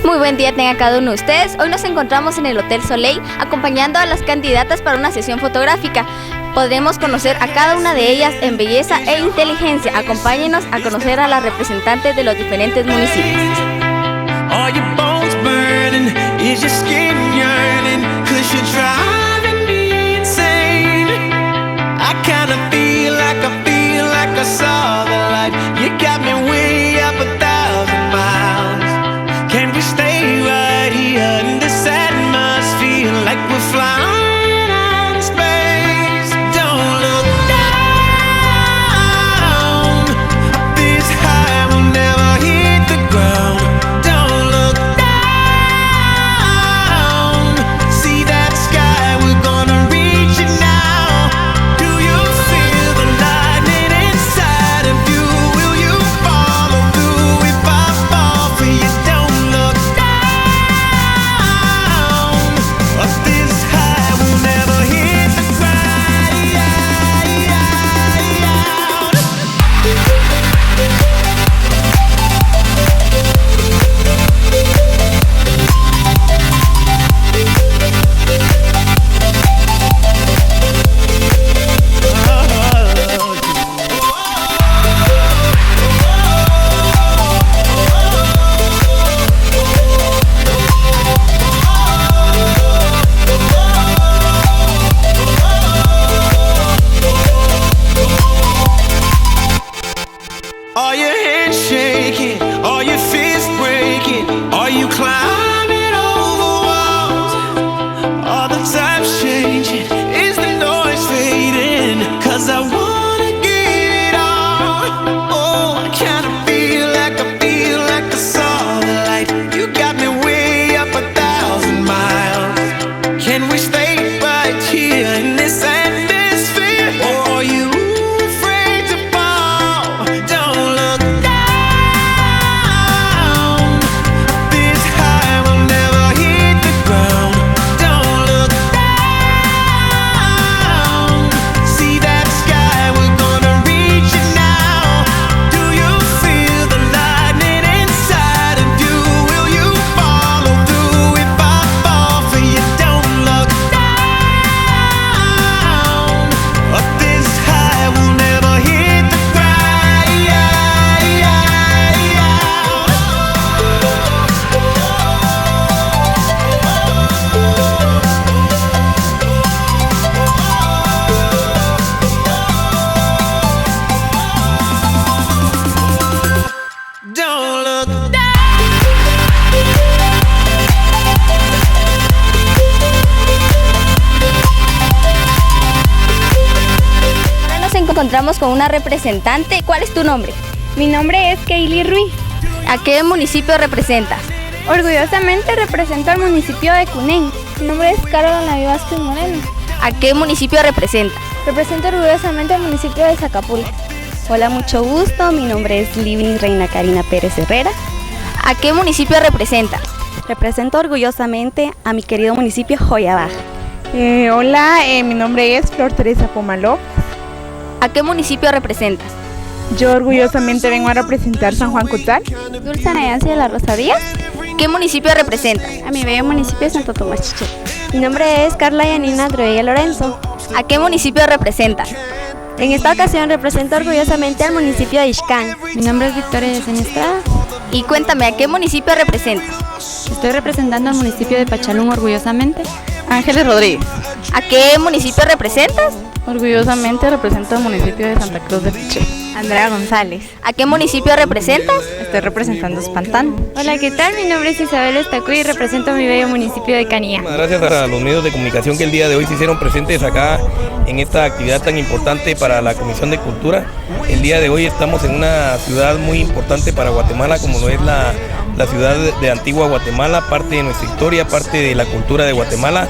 Muy buen día tenga cada uno de ustedes. Hoy nos encontramos en el Hotel Soleil acompañando a las candidatas para una sesión fotográfica. Podremos conocer a cada una de ellas en belleza e inteligencia. Acompáñenos a conocer a las representantes de los diferentes municipios. Are your hands shaking? Are your fists breaking? Are you climbing over walls? Are the times changing? Is the noise fading? 'Cause I wanna give it all. Oh, I kinda feel like I saw the light. You got me way up 1,000 miles. Can we stay right here in this atmosphere? Or are you afraid to fall? Don't look down. This high will never hit the ground. Don't look down. See that sky, we're gonna reach it now. Do you feel the lightning inside of you? Will you follow through if I fall for you? Don't look down. Up this high, we'll never hit the ground. Don't look down. Ahora nos encontramos con una representante. ¿Cuál es tu nombre? Mi nombre es Kaylee Ruiz. ¿A qué municipio representas? Orgullosamente represento al municipio de Cunén. Mi nombre es Carolina Naví Vázquez Moreno. ¿A qué municipio representas? Represento orgullosamente al municipio de Zacapula. Hola, mucho gusto. Mi nombre es Livni Reina Karina Pérez Herrera. ¿A qué municipio representas? Represento orgullosamente a mi querido municipio Joya Baja. Hola, mi nombre es Flor Teresa Pomaló. ¿A qué municipio representas? Yo orgullosamente vengo a representar San Juan Cutal. Dulce Nayansi de la Rosadía. ¿Qué municipio representas? A mi bello municipio de Santo Tomás Chiché. Mi nombre es Carla Yanina Droella Lorenzo. ¿A qué municipio representas? En esta ocasión represento orgullosamente al municipio de Ixcán. Mi nombre es Victoria de Estrada. Y cuéntame, ¿a qué municipio representas? Estoy representando al municipio de Pachalún orgullosamente. Ángeles Rodríguez. ¿A qué municipio representas? Orgullosamente represento al municipio de Santa Cruz de Piché. Andrea González. ¿A qué municipio representas? Estoy representando Espantán. Hola, ¿qué tal? Mi nombre es Isabel Estacuy y represento a mi bello municipio de Canía. Gracias a los medios de comunicación que el día de hoy se hicieron presentes acá en esta actividad tan importante para la Comisión de Cultura. El día de hoy estamos en una ciudad muy importante para Guatemala, como lo es la ciudad de Antigua Guatemala, parte de nuestra historia, parte de la cultura de Guatemala,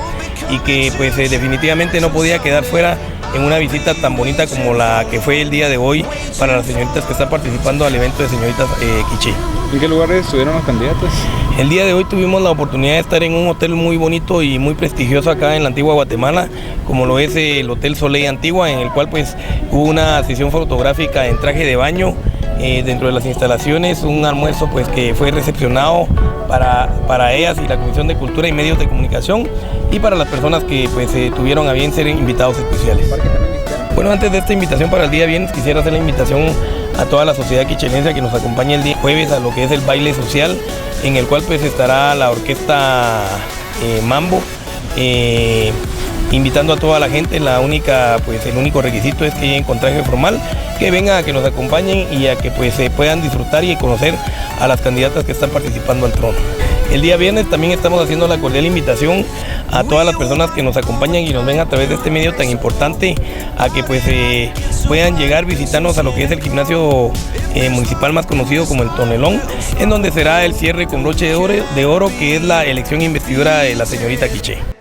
y que pues definitivamente no podía quedar fuera en una visita tan bonita como la que fue el día de hoy para las señoritas que están participando al evento de señoritas Quiché. ¿En qué lugares estuvieron las candidatas? El día de hoy tuvimos la oportunidad de estar en un hotel muy bonito y muy prestigioso acá en la Antigua Guatemala, como lo es el Hotel Soleil Antigua, en el cual pues hubo una sesión fotográfica en traje de baño dentro de las instalaciones un almuerzo pues que fue recepcionado para ellas y la Comisión de Cultura y Medios de Comunicación y para las personas que pues tuvieron a bien ser invitados especiales. Bueno, antes de esta invitación para el día viernes quisiera hacer la invitación a toda la sociedad quichelense que nos acompañe el día jueves a lo que es el baile social, en el cual pues estará la orquesta Mambo, invitando a toda la gente. El único requisito es que lleguen con traje formal, que vengan a que nos acompañen y a que pues se puedan disfrutar y conocer a las candidatas que están participando al trono. El día viernes también estamos haciendo la cordial invitación a todas las personas que nos acompañan y nos ven a través de este medio tan importante a que pues puedan llegar, visitarnos a lo que es el gimnasio municipal más conocido como el Tonelón, en donde será el cierre con broche de oro que es la elección e investidura de la señorita Quiché.